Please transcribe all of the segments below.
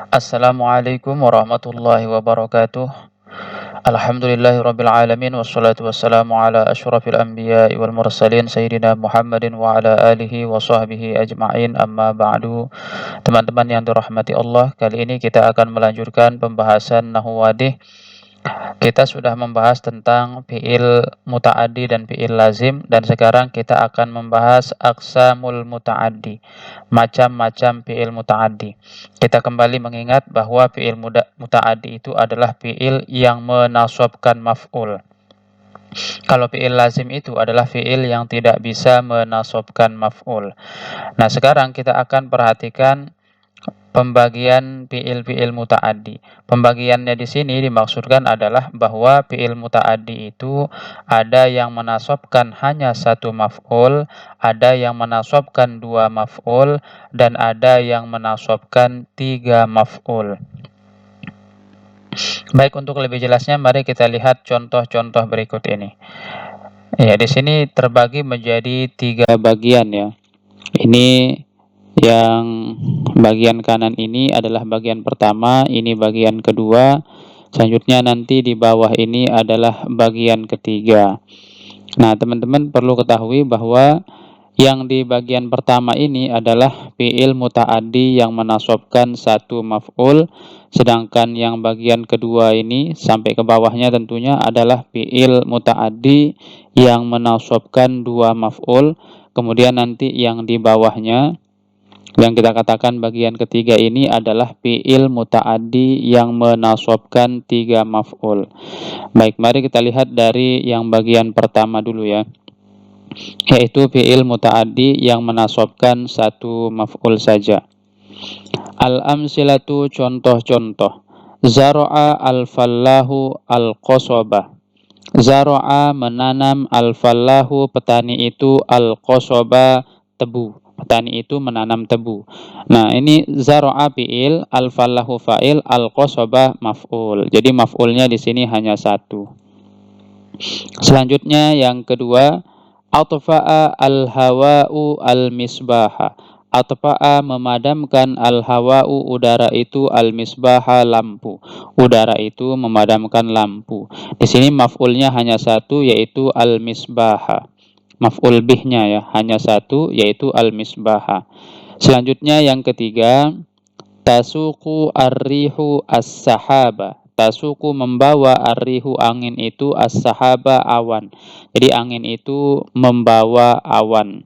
Assalamualaikum warahmatullahi wabarakatuh. Alhamdulillahirabbil alamin wassalatu wassalamu ala asyrafil anbiya'i wal mursalin sayyidina Muhammadin wa ala alihi wa sahbihi ajma'in, amma ba'du. Teman-teman yang dirahmati Allah, kali ini kita akan melanjutkan pembahasan nahwu wadih. Kita sudah membahas tentang fi'il muta'addi dan fi'il lazim, dan sekarang kita akan membahas aqsamul muta'addi, macam-macam fi'il muta'addi. Kita kembali mengingat bahwa fi'il muta'addi itu adalah fi'il yang menasabkan maf'ul. Kalau fi'il lazim itu adalah fi'il yang tidak bisa menasabkan maf'ul. Nah, sekarang kita akan perhatikan pembagian fi'il muta'addi. Pembagiannya di sini dimaksudkan adalah bahwa fi'il muta'addi itu ada yang menasabkan hanya satu maf'ul, ada yang menasabkan dua maf'ul, dan ada yang menasabkan tiga maf'ul. Baik, untuk lebih jelasnya mari kita lihat contoh-contoh berikut ini. Ya, di sini terbagi menjadi tiga bagian ya. Ini yang bagian kanan ini adalah bagian pertama, ini bagian kedua, selanjutnya nanti di bawah ini adalah bagian ketiga. Nah, teman-teman perlu ketahui bahwa yang di bagian pertama ini adalah fi'il muta'addi yang menasabkan satu maf'ul, sedangkan yang bagian kedua ini sampai ke bawahnya tentunya adalah fi'il muta'addi yang menasabkan dua maf'ul. Kemudian nanti yang di bawahnya yang kita katakan bagian ketiga ini adalah fi'il muta'addi yang menasabkan tiga maf'ul. Baik, mari kita lihat dari yang bagian pertama dulu ya, yaitu fi'il muta'addi yang menasabkan satu maf'ul saja. Al-amsilatu, contoh-contoh. Zara'a al-fallahu al-qasabah. Zara'a menanam, al-fallahu petani itu, al-qasabah tebu. Petani itu menanam tebu. Nah, ini zara'a fi'il, al-fallahu fa'il, al-qasabah maf'ul. Jadi maf'ulnya di sini hanya satu. Selanjutnya yang kedua, atfa'a al-hawa'u al-misbaha. Atfa'a memadamkan, al-hawa'u udara itu, al-misbaha lampu. Udara itu memadamkan lampu. Di sini maf'ulnya hanya satu, yaitu al-misbaha. Maf'ul bihnya ya hanya satu, yaitu al-misbaha. Selanjutnya yang ketiga, tasuqu ar-rihu as-sahaba. Tasuqu membawa, ar-rihu angin itu, as-sahaba awan. Jadi angin itu membawa awan.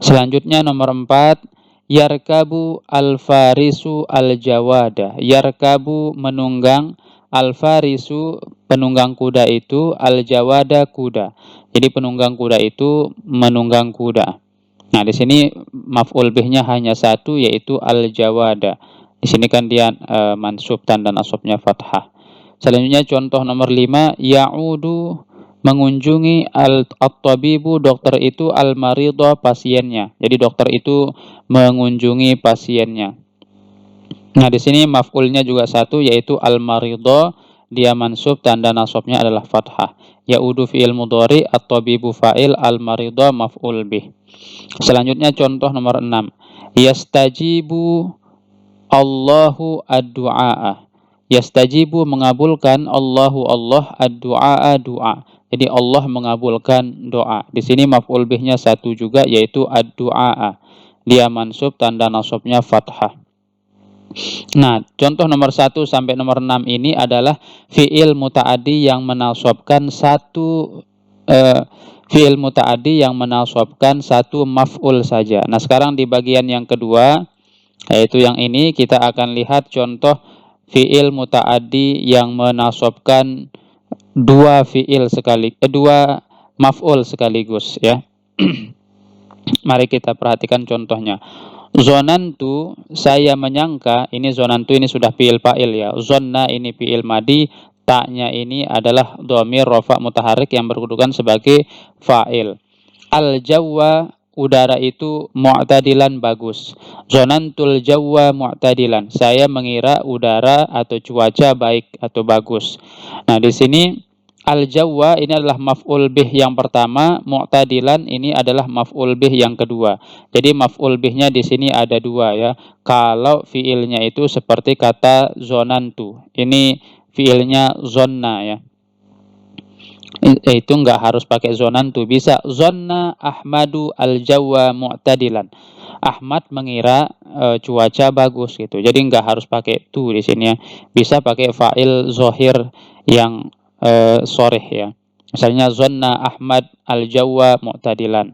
Selanjutnya nomor 4, yarkabu al-farisu al-jawada. Yarkabu menunggang, al-farisu penunggang kuda itu, al-jawada kuda. Jadi penunggang kuda itu menunggang kuda. Nah, di sini maf'ul bihnya hanya satu, yaitu al-jawada. Di sini kan dia mansub, tanda nasabnya fathah. Selanjutnya contoh nomor 5, ya'udu mengunjungi, at-tabibu dokter itu, al-maridha pasiennya. Jadi dokter itu mengunjungi pasiennya. Nah, di sini maf'ulnya juga satu, yaitu al-maridha, dia mansub, tanda nasabnya adalah fathah. Ya'udu fi'il mudhari, at-tabibu fa'il, al-maridha maf'ul bih. Selanjutnya contoh nomor 6, yastajibu Allahu ad-du'a. Yastajibu mengabulkan, Allahu Allah, ad-du'a doa. Jadi Allah mengabulkan doa. Di sini maf'ul bihnya satu juga, yaitu ad-du'a. Dia mansub, tanda nasabnya fathah. Nah, contoh nomor 1 sampai nomor 6 ini adalah fi'il muta'addi yang menasabkan satu fi'il muta'addi yang menasabkan satu maf'ul saja. Nah, sekarang di bagian yang kedua, yaitu yang ini, kita akan lihat contoh fi'il muta'addi yang menasabkan dua maf'ul sekaligus ya. Mari kita perhatikan contohnya. Zonantu, saya menyangka. Ini zonantu ini sudah fi'il fa'il ya. Zonna ini fi'il madi, ta'nya ini adalah dhamir rafa mutaharrik yang berkedudukan sebagai fa'il. Al-jawwa, udara itu, mu'tadilan bagus. Zonantul jawwa mu'tadilan, saya mengira udara atau cuaca baik atau bagus. Nah, di sini Al-Jawwa ini adalah maf'ul bih yang pertama, mu'tadilan ini adalah maf'ul bih yang kedua. Jadi maf'ul bihnya di sini ada dua ya. Kalau fiilnya itu seperti kata zonantu. Ini fiilnya zonna ya. Itu enggak harus pakai zonantu, bisa zonna Ahmadu al-Jawwa mu'tadilan. Ahmad mengira cuaca bagus gitu. Jadi enggak harus pakai tu di sini ya. Bisa pakai fa'il zohir yang soreh ya. Misalnya zonna Ahmad al-Jawwa mu'tadilan.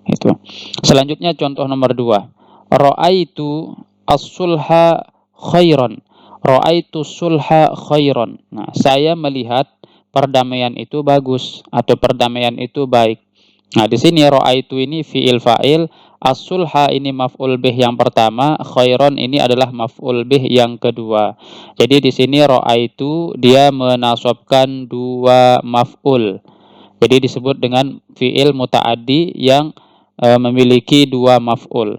Itu. Selanjutnya contoh nomor 2. Ra'aitu as-sulha khairan. Ra'aitu sulha khairan. Nah, saya melihat perdamaian itu bagus atau perdamaian itu baik. Nah, di sini ra'aitu ini fiil fa'il, as-sulha ini maf'ul bih yang pertama, khairon ini adalah maf'ul bih yang kedua. Jadi di sini ra'aitu dia menasabkan dua maf'ul. Jadi disebut dengan fiil muta'addi yang memiliki dua maf'ul.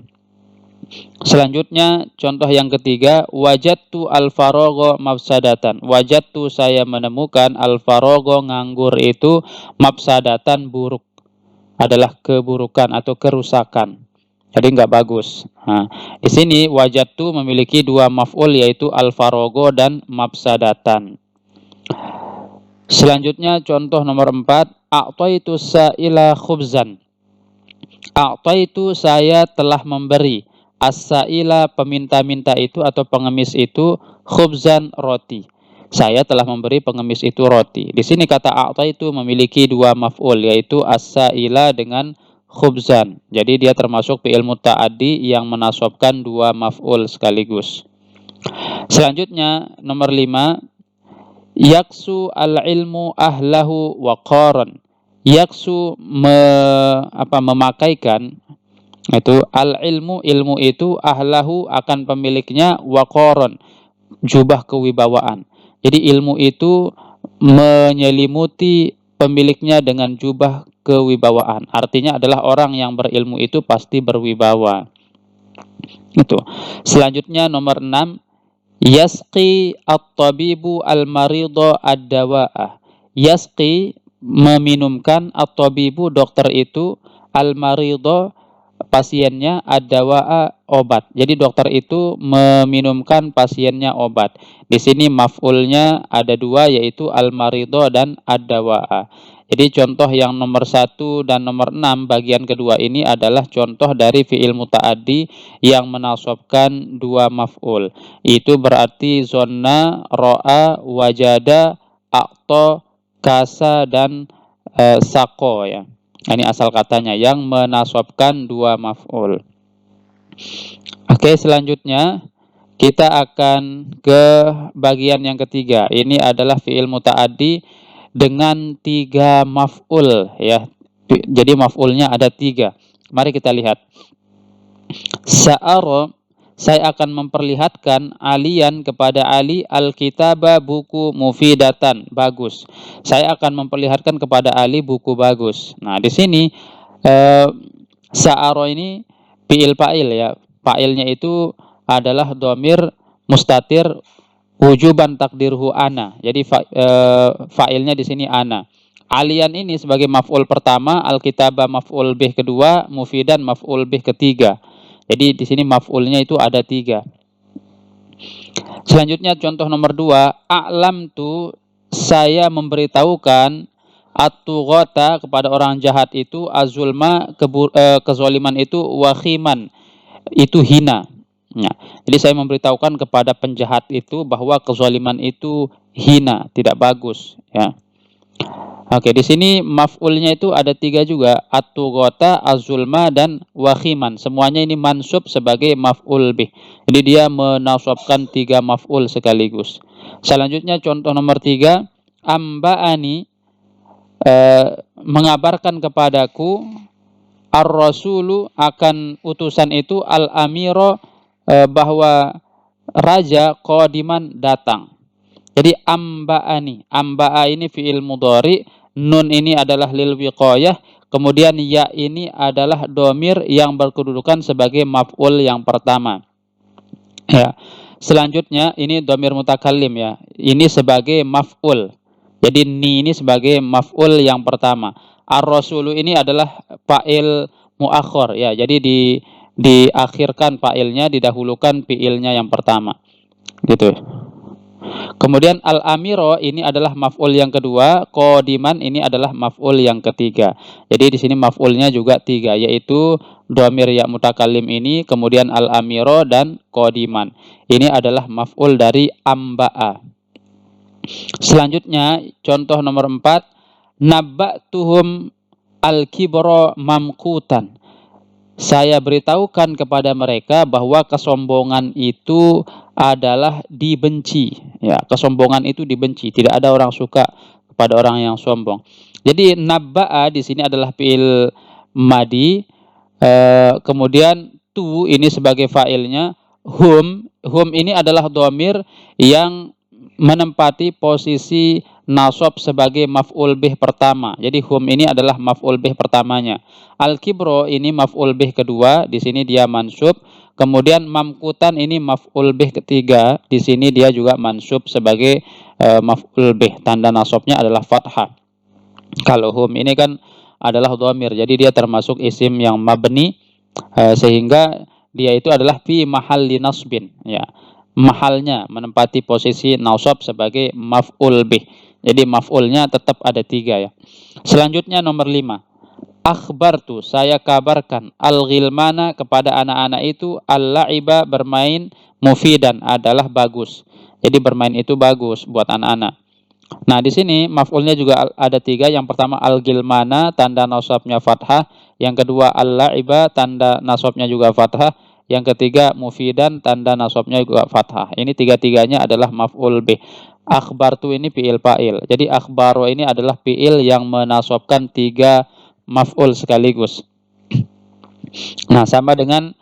Selanjutnya contoh yang ketiga, wajadtu al-faragha mafsadatan. Wajadtu saya menemukan al-faragha nganggur itu mafsadatan buruk. Adalah keburukan atau kerusakan. Jadi enggak bagus. Nah, di sini wajadtu memiliki dua maf'ul yaitu al-faragha dan mafsadatan. Selanjutnya contoh nomor 4, a'taitu sa'ila khubzan. A'taitu saya telah memberi, as-sa'ila peminta-minta itu atau pengemis itu, khubzan roti. Saya telah memberi pengemis itu roti. Di sini kata a'taitu memiliki dua maf'ul yaitu as-sa'ila dengan khubzan. Jadi dia termasuk fi'il muta'addi yang menasabkan dua maf'ul sekaligus. Selanjutnya nomor 5, yaksu al-ilmu ahlahu waqaran. Yaksu memakaikan itu al-ilmu, ilmu itu ahlahu akan pemiliknya, waqaran jubah kewibawaan. Jadi ilmu itu menyelimuti pemiliknya dengan jubah kewibawaan. Artinya adalah orang yang berilmu itu pasti berwibawa. Itu. Selanjutnya nomor 6, yasqi at-tabibu al-maridha ad-dawa'ah. Yasqi meminumkan, at-tabibu dokter itu, al-maridha pasiennya, ad-dawa'a obat. Jadi dokter itu meminumkan pasiennya obat. Di sini maf'ulnya ada dua yaitu al-maridha dan ad-dawa'a. Jadi contoh yang nomor 1 dan nomor 6 bagian kedua ini adalah contoh dari fi'il muta'addi yang menasabkan dua maf'ul. Itu berarti zonna, ro'a, wajada, a'ta, kasa dan sako ya. Ini asal katanya yang menasabkan dua maf'ul. Oke, selanjutnya kita akan ke bagian yang ketiga. Ini adalah fi'il muta'addi dengan 3 maf'ul ya. Jadi maf'ulnya ada 3. Mari kita lihat. Sa'ara, saya akan memperlihatkan alian kepada Ali al-kitaba buku mufidatan bagus. Saya akan memperlihatkan kepada Ali buku bagus. Nah, di sini sa'ara ini fi'il fa'il ya. Fa'ilnya itu adalah dhamir mustatir wujuban takdirhu ana. Jadi fa'ilnya di sini ana. Alian ini sebagai maf'ul pertama, al-kitaba maf'ul bih kedua, mufidan maf'ul bih ketiga. Jadi di sini maf'ulnya itu ada 3. Selanjutnya contoh nomor 2, a'lamtu, saya memberitahukan, at-tughata kepada orang jahat itu, azulma kezaliman itu, wakhiman itu hina. Nah, jadi saya memberitahukan kepada penjahat itu bahwa kezaliman itu hina, tidak bagus ya. Oke, di sini maf'ulnya itu ada 3 juga, at-tughata, az-zulma dan wakhiman. Semuanya ini mansub sebagai maf'ul bih. Jadi dia menasabkan 3 maf'ul sekaligus. Selanjutnya contoh nomor 3, amba'ani mengabarkan kepadaku, ar-rasulu akan utusan itu, al-amiro bahwa raja, qadiman datang. Jadi amba'ani, amba'a ini fi'il mudhari, nun ini adalah lil wiqayah, kemudian ya ini adalah dhamir yang berkedudukan sebagai maf'ul yang pertama. Ya. Selanjutnya ini dhamir mutakallim ya. Ini sebagai maf'ul. Jadi ni ini sebagai maf'ul yang pertama. Ar-rasulu ini adalah fa'il muakhir ya. Jadi diakhirkan fa'ilnya, didahulukan fi'ilnya yang pertama. Gitu. Kemudian al-amiro ini adalah maf'ul yang kedua, qodiman ini adalah maf'ul yang ketiga. Jadi di sini maf'ulnya juga tiga, yaitu dhamir ya mutakallim ini, kemudian al-amiro dan qodiman. Ini adalah maf'ul dari amba'a. Selanjutnya contoh nomor 4, nabba'tuhum al-kibra mamqutan. Saya beritahukan kepada mereka bahwa kesombongan itu adalah dibenci. Ya, kesombongan itu dibenci. Tidak ada orang suka kepada orang yang sombong. Jadi nabba'a di sini adalah fi'il madi. Kemudian tu ini sebagai fa'ilnya. Hum ini adalah dhamir yang menempati posisi nasab sebagai maf'ul bih pertama. Jadi hum ini adalah maf'ul bih pertamanya. Al-kibro ini maf'ul bih kedua, di sini dia mansub. Kemudian mamkutan ini maf'ul bih ketiga, di sini dia juga mansub sebagai maf'ul bih. Tanda nasabnya adalah fathah. Kalau hum ini kan adalah dhamir, jadi dia termasuk isim yang mabni, sehingga dia itu adalah fi mahalli nasbin, ya. Mahalnya menempati posisi nasab sebagai maf'ul bih. Jadi maf'ulnya tetap ada tiga ya. Selanjutnya nomor 5. Akhbartu, saya kabarkan al-ghilmana kepada anak-anak itu al-la'iba bermain mufidan adalah bagus. Jadi bermain itu bagus buat anak-anak. Nah, di sini maf'ulnya juga ada tiga. Yang pertama al-ghilmana, tanda nasabnya fathah. Yang kedua al-la'iba, tanda nasabnya juga fathah. Yang ketiga mufidan, tanda nasabnya juga fathah. Ini tiga-tiganya adalah maf'ul bih. Akhbartu ini fi'il fa'il. Jadi akhbaru ini adalah fi'il yang menasabkan tiga maf'ul sekaligus. Nah, sama dengan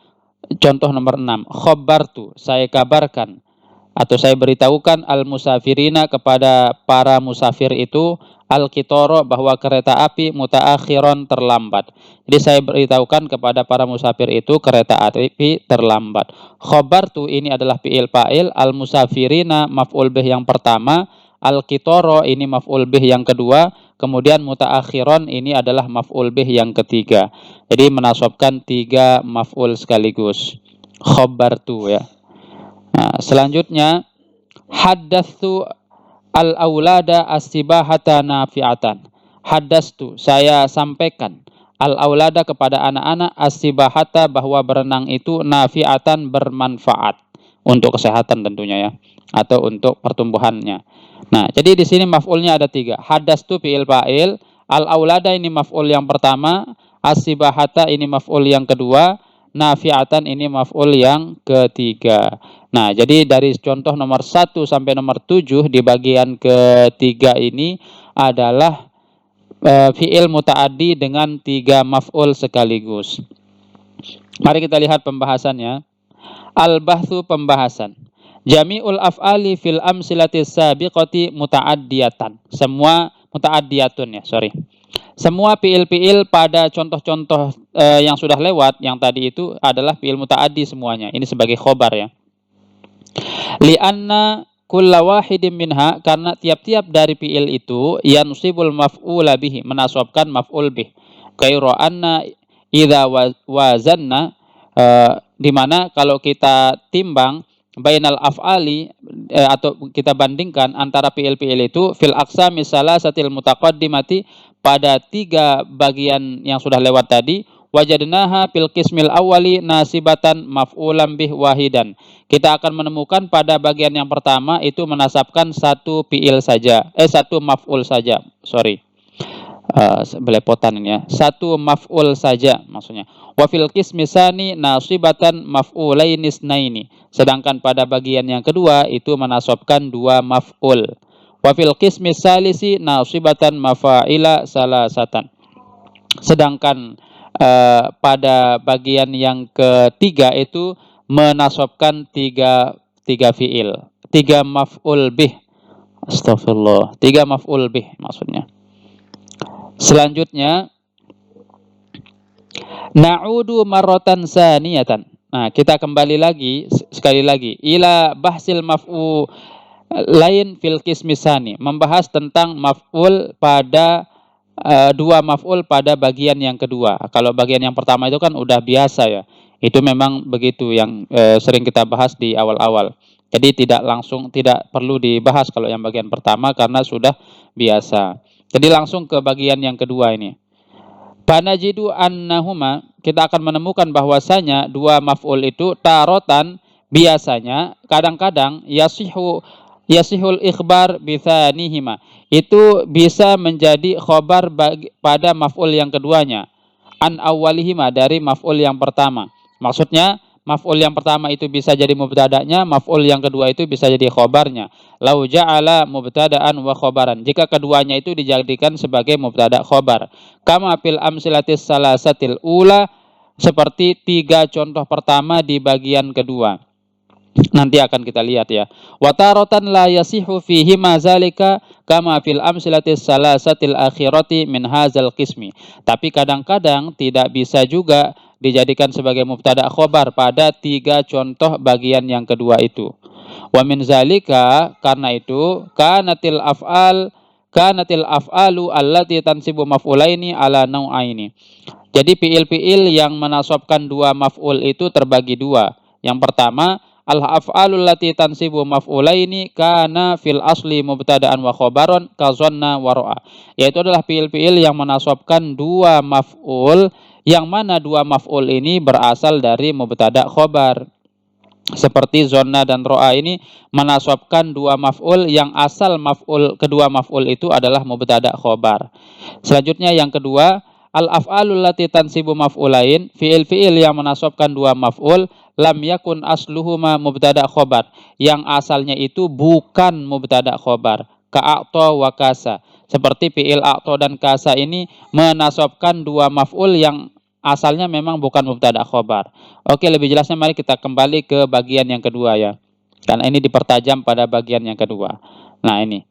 contoh nomor 6. Khabartu, saya kabarkan atau saya beritahukan al-musafirina kepada para musafir itu al-qitara bahwa kereta api mutaakhiron terlambat. Jadi saya beritahukan kepada para musafir itu kereta api terlambat. Khabartu ini adalah fi'il fa'il, al-musafirina maf'ul bih yang pertama, al-qitara ini maf'ul bih yang kedua, kemudian mutaakhiron ini adalah maf'ul bih yang ketiga. Jadi menasabkan tiga maf'ul sekaligus. Khabartu ya. Nah, selanjutnya haddatsu al-aulada as-sibahata nafi'atan. Haddatsu, saya sampaikan al-aulada kepada anak-anak as-sibahata bahwa berenang itu nafi'atan bermanfaat untuk kesehatan tentunya ya, atau untuk pertumbuhannya. Nah, jadi di sini maf'ulnya ada tiga. Haddatsu fi'il fa'il, al-aulada ini maf'ul yang pertama, as-sibahata ini maf'ul yang kedua, nafi'atan ini maf'ul yang ketiga. Nah, jadi dari contoh nomor 1 sampai nomor 7 di bagian ketiga ini adalah fi'il muta'addi dengan tiga maf'ul sekaligus. Mari kita lihat pembahasannya. Al-bahthu, pembahasan. Jami'ul af'ali fil amsilatis sabiqati muta'addiyatan. Semua muta'addiyatun ya, sorry. Semua fi'il-fi'il pada contoh-contoh yang sudah lewat, yang tadi itu adalah fi'il muta'addi semuanya. Ini sebagai khobar ya. Li'anna kulla wahidin minha, karena tiap-tiap dari fi'il itu yansibul maf'ula bihi, menasabkan maf'ul bih. Kaira'anna idza wazanna, di mana kalau kita timbang bainal af'ali, atau kita bandingkan antara fi'il-fi'il itu fil aqsami salasatil mutaqaddimati, pada tiga bagian yang sudah lewat tadi, wajadnaha fil qismil awwali nasibatan maf'ulan bih wahidan. Kita akan menemukan pada bagian yang pertama itu menasabkan satu fi'il saja, satu maf'ul saja. Sorry. Belepotan ini ya. Satu maf'ul saja maksudnya. Wa fil qismi tsani nasibatan maf'ulain isnaini. Sedangkan pada bagian yang kedua itu menasabkan dua maf'ul. Wa fil qismi tsalisi nasibatan mafa'ila salasatan. Sedangkan pada bagian yang ketiga itu menasabkan tiga fi'il, tiga maf'ul bih. Astagfirullah, tiga maf'ul bih maksudnya. Selanjutnya na'udu marratan saniyatan. Nah, kita kembali lagi sekali lagi ila bahsil lain fil qismisani, membahas tentang maf'ul pada dua maf'ul pada bagian yang kedua. Kalau bagian yang pertama itu kan udah biasa ya. Itu memang begitu yang sering kita bahas di awal-awal. Jadi tidak perlu dibahas kalau yang bagian pertama karena sudah biasa. Jadi langsung ke bagian yang kedua ini. Panajidu annahuma, kita akan menemukan bahwasanya dua maf'ul itu tarotan biasanya kadang-kadang yasihul ikhbar bithanihima, itu bisa menjadi khobar pada maf'ul yang keduanya, an awalihima, dari maf'ul yang pertama. Maksudnya maf'ul yang pertama itu bisa jadi mubtada'nya, maf'ul yang kedua itu bisa jadi khobarnya. Lau ja'ala mubtada'an wa khobaran, jika keduanya itu dijadikan sebagai mubtada' khobar. Kama fil amsilatis salasatil ula, seperti tiga contoh pertama di bagian kedua. Nanti akan kita lihat ya. Wataratan la yasihu fihi mazalika kama fil amsilatis salasatil akhirati min hazal qismi. Tapi kadang-kadang tidak bisa juga dijadikan sebagai mubtada' khobar pada tiga contoh bagian yang kedua itu. Wa min zalika, karena itu kanatil af'alu allati tansibu maf'ulaini ala nau'aini. Jadi fiil-fiil yang menasobkan dua maf'ul itu terbagi dua. Yang pertama, al-af'alul lati tansibu maf'ulaini kana fil asli mubtada'an wa khobaron kazonna wa ro'a. Yaitu adalah fiil-fiil yang menasobkan dua maf'ul, yang mana dua maf'ul ini berasal dari mubtada' khobar. Seperti zonna dan ro'a ini menasobkan dua maf'ul yang asal kedua maf'ul itu adalah mubtada' khobar. Selanjutnya yang kedua, al-af'alul lati tansibu maf'ulain, fiil-fiil yang menasobkan dua maf'ul lam yakun asluhuma mubtada' khobar, yang asalnya itu bukan mubtada' khobar. Ka'a'to wa kasa, seperti fiil a'to dan kasa ini menasobkan dua maf'ul yang asalnya memang bukan mubtada' khobar. Oke, lebih jelasnya mari kita kembali ke bagian yang kedua ya, karena ini dipertajam pada bagian yang kedua. Nah ini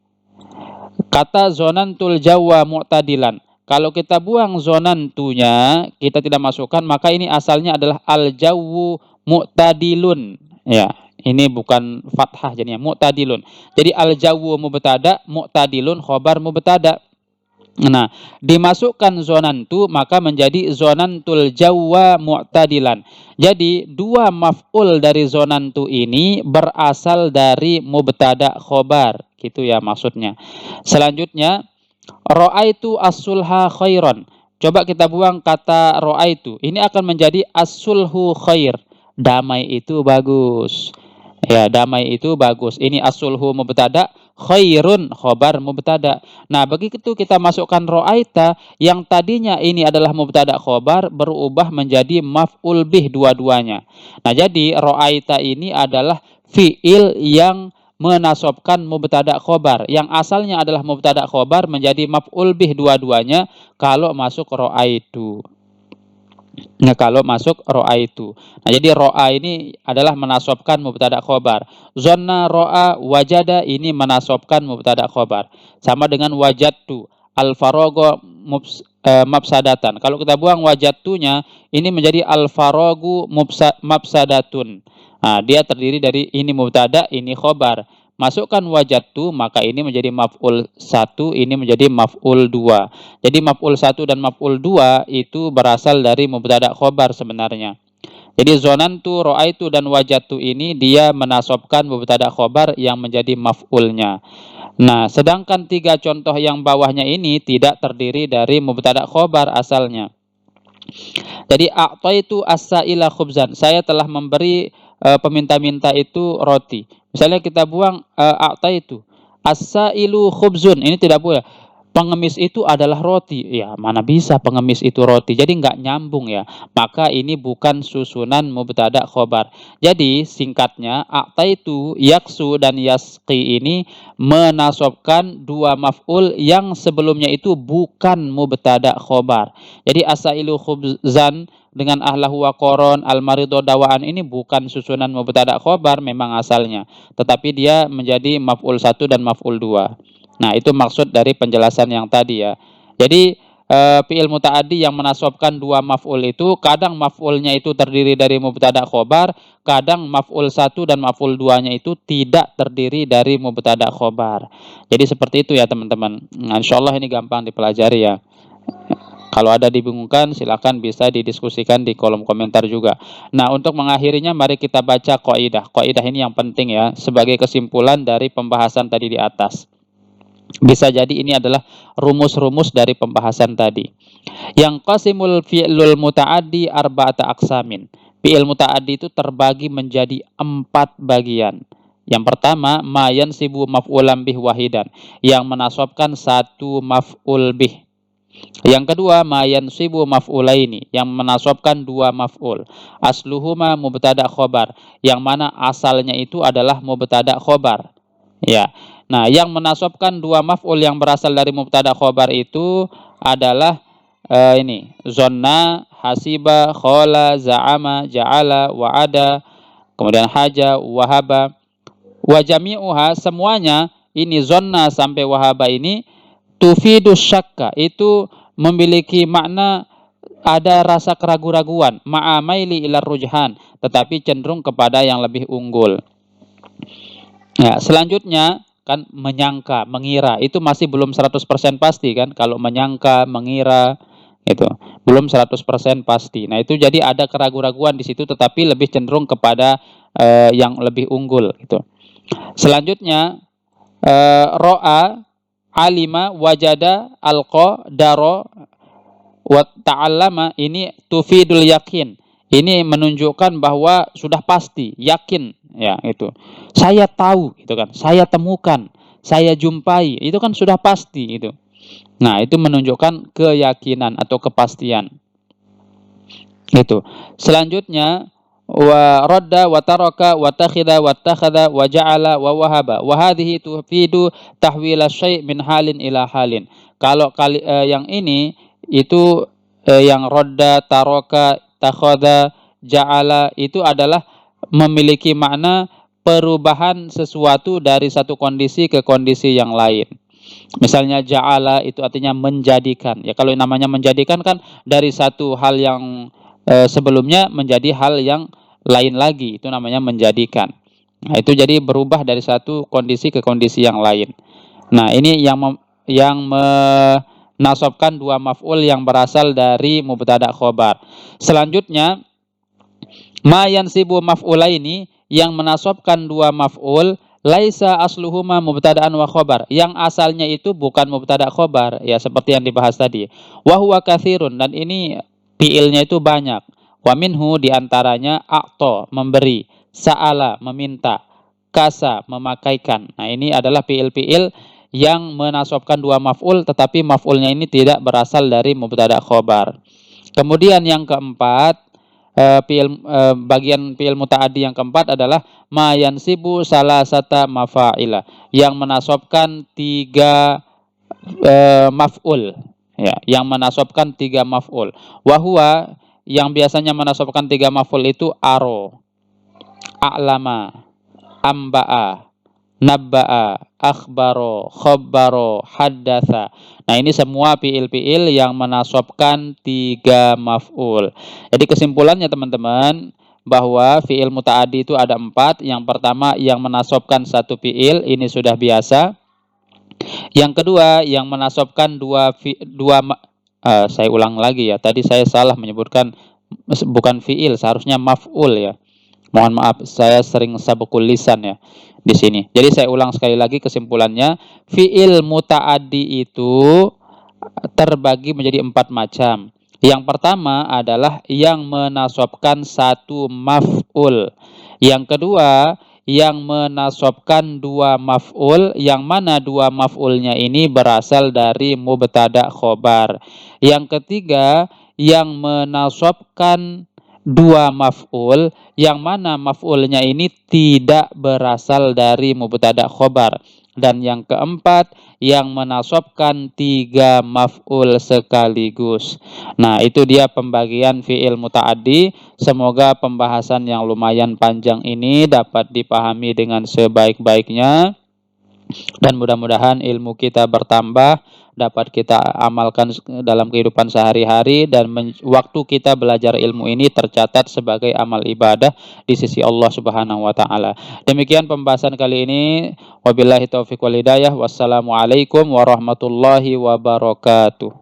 kata zonantul jawa mu'tadilan, kalau kita buang zonantunya, kita tidak masukkan, maka ini asalnya adalah al-jawu mu'tadilun. Ya, ini bukan fathah jadinya, mu'tadilun. Jadi al-jawu mubtada, mu'tadilun khobar mubtada. Nah, dimasukkan zonantu maka menjadi zonantul jawa mu'tadilan. Jadi dua maf'ul dari zonantu ini berasal dari mubtada khobar, gitu ya maksudnya. Selanjutnya, ro'aitu as-sulha khairon. Coba kita buang kata ro'aitu. Ini akan menjadi as-sulhu khair. Damai itu bagus. Ya, damai itu bagus. Ini as-sulhu mubtada, khairun khobar mubtada. Nah, begitu kita masukkan ro'aita, yang tadinya ini adalah mubtada khobar berubah menjadi maf'ul bih dua-duanya. Nah, jadi ro'aita ini adalah fi'il yang menasobkan mubtada khobar, yang asalnya adalah mubtada khobar menjadi maf'ul bih dua-duanya kalau masuk ro'aitu. Nah, kalau masuk ro'a itu. Nah, jadi ro'a ini adalah menasobkan mubtada khobar. Zonna ro'a wajada ini menasobkan mubtada khobar. Sama dengan wajadtu. Al-farogo mafsadatan. Kalau kita buang wajadtunya, ini menjadi al-farogu mafsadatun. Nah, dia terdiri dari ini mubtada, ini khobar. Masukkan wajadtu, maka ini menjadi maf'ul 1, ini menjadi maf'ul 2. Jadi maf'ul 1 dan maf'ul 2 itu berasal dari mubtada khobar sebenarnya. Jadi zonantu, ro'aitu, dan wajadtu ini dia menasobkan mubtada khobar yang menjadi maf'ulnya. Nah, sedangkan tiga contoh yang bawahnya ini tidak terdiri dari mubtada khobar asalnya. Jadi a'taitu as-sa'ila khubzan, saya telah memberi peminta-minta itu roti. Misalnya kita buang a'taitu as-sa'ilu khubzun, ini tidak boleh. Pengemis itu adalah roti. Ya, mana bisa pengemis itu roti. Jadi nggak nyambung ya. Maka ini bukan susunan mubtada khobar. Jadi singkatnya, a'taitu, yaksu, dan yasqi ini menasobkan dua maf'ul yang sebelumnya itu bukan mubtada khobar. Jadi as-sa'ilu khubzan dengan ahlahu wa qoron al-marido dawaan ini bukan susunan mubtada khobar memang asalnya. Tetapi dia menjadi maf'ul 1 dan maf'ul 2. Nah, itu maksud dari penjelasan yang tadi ya. Jadi fi'il muta'addi yang menasobkan dua maf'ul itu, kadang maf'ulnya itu terdiri dari mubtada khobar, kadang maf'ul 1 dan maf'ul 2-nya itu tidak terdiri dari mubtada khobar. Jadi seperti itu ya teman-teman. Nah, insyaallah ini gampang dipelajari ya. Kalau ada dibingungkan, silakan bisa didiskusikan di kolom komentar juga. Nah, untuk mengakhirinya, mari kita baca kaidah. Kaidah ini yang penting ya, sebagai kesimpulan dari pembahasan tadi di atas. Bisa jadi ini adalah rumus-rumus dari pembahasan tadi. Yang qasimul fi'lul muta'addi arba'ata aqsamin. Fi'il muta'addi itu terbagi menjadi 4 bagian. Yang pertama, ma yansibu maf'ulan bih wahidan, yang menasobkan satu maf'ul bih. Yang kedua, ma yansibu maf'ulaini, yang menasobkan dua maf'ul. Asluhuma mubtada khobar, yang mana asalnya itu adalah mubtada khobar. Ya. Nah, yang menasobkan dua maf'ul yang berasal dari mubtada khobar itu adalah ini, zonna, hasiba, khola, za'ama, ja'ala, wa'ada, kemudian haja, wahaba. Wa jami'uha, semuanya ini zonna sampai wahaba ini tufidus syakka, itu memiliki makna ada rasa keraguan-raguan, ma'amaili ilar rujhan, tetapi cenderung kepada yang lebih unggul. Ya, selanjutnya kan menyangka, mengira, itu masih belum 100% pasti kan. Kalau menyangka, mengira, itu belum 100% pasti. Nah, itu jadi ada keraguan-raguan di situ, tetapi lebih cenderung kepada yang lebih unggul gitu. Selanjutnya ro'a, alima, wajada, alqa, daro, wa ta'allama, ini tufidul yakin. Ini menunjukkan bahwa sudah pasti, yakin ya itu. Saya tahu itu kan, saya temukan, saya jumpai, itu kan sudah pasti itu. Nah, itu menunjukkan keyakinan atau kepastian. Itu. Selanjutnya wa radda wa taraka wa takhidha wa takhadha wa ja'ala wa wahaba. Wa hadhihi tufidu tahwila syai' min halin ila halin. Kalau yang ini itu yang radda, taraka, takhadha, ja'ala itu adalah memiliki makna perubahan sesuatu dari satu kondisi ke kondisi yang lain. Misalnya ja'ala itu artinya menjadikan. Ya, kalau namanya menjadikan kan dari satu hal yang sebelumnya menjadi hal yang lain lagi, itu namanya menjadikan. Nah, itu jadi berubah dari satu kondisi ke kondisi yang lain. Nah, ini yang menasabkan dua maf'ul yang berasal dari mubtada khobar. Selanjutnya, ma yansibu maf'ulaini, yang menasabkan dua maf'ul, laisa asluhuma mubtada'an wa khobar, yang asalnya itu bukan mubtada' khobar, ya seperti yang dibahas tadi. Wa huwa katsirun, dan ini fiilnya itu banyak. Wa minhu, diantaranya a'to, memberi, sa'ala, meminta, kasa, memakaikan. Nah, ini adalah fiil-fiil yang menasabkan dua maf'ul, tetapi maf'ulnya ini tidak berasal dari mubtada' khobar. Kemudian yang keempat, bagian fiil muta'addi yang keempat adalah ma yansibu salasata mafa'ila, yang menasabkan tiga maf'ul. Ya, yang menasabkan tiga maf'ul. Wahua, yang biasanya menasabkan tiga maf'ul itu aro, a'lama, amba'a, nabba'a, akhbaro, khabbaro, haddatha. Nah, ini semua fiil-fiil yang menasabkan tiga maf'ul. Jadi kesimpulannya teman-teman, bahwa fiil muta'addi itu ada 4. Yang pertama yang menasabkan satu fiil, ini sudah biasa. Yang kedua yang menasabkan saya ulang lagi ya, tadi saya salah menyebutkan bukan fiil, seharusnya maf'ul ya. Mohon maaf, saya sering sabukul lisan ya di sini. Jadi saya ulang sekali lagi kesimpulannya, fiil muta'addi itu terbagi menjadi 4 macam. Yang pertama adalah yang menasabkan satu maf'ul. Yang kedua yang menasabkan dua maf'ul, yang mana dua maf'ulnya ini berasal dari mubtada' khobar. Yang ketiga yang menasabkan dua maf'ul, yang mana maf'ulnya ini tidak berasal dari mubtada' khobar. Dan yang keempat yang menasabkan tiga maf'ul sekaligus. Nah, itu dia pembagian fi'il muta'addi. Semoga pembahasan yang lumayan panjang ini dapat dipahami dengan sebaik-baiknya. Dan mudah-mudahan ilmu kita bertambah, dapat kita amalkan dalam kehidupan sehari-hari, dan waktu kita belajar ilmu ini tercatat sebagai amal ibadah di sisi Allah Subhanahu wa taala. Demikian pembahasan kali ini. Wabillahi taufiq wal hidayah. Wassalamualaikum warahmatullahi wabarakatuh.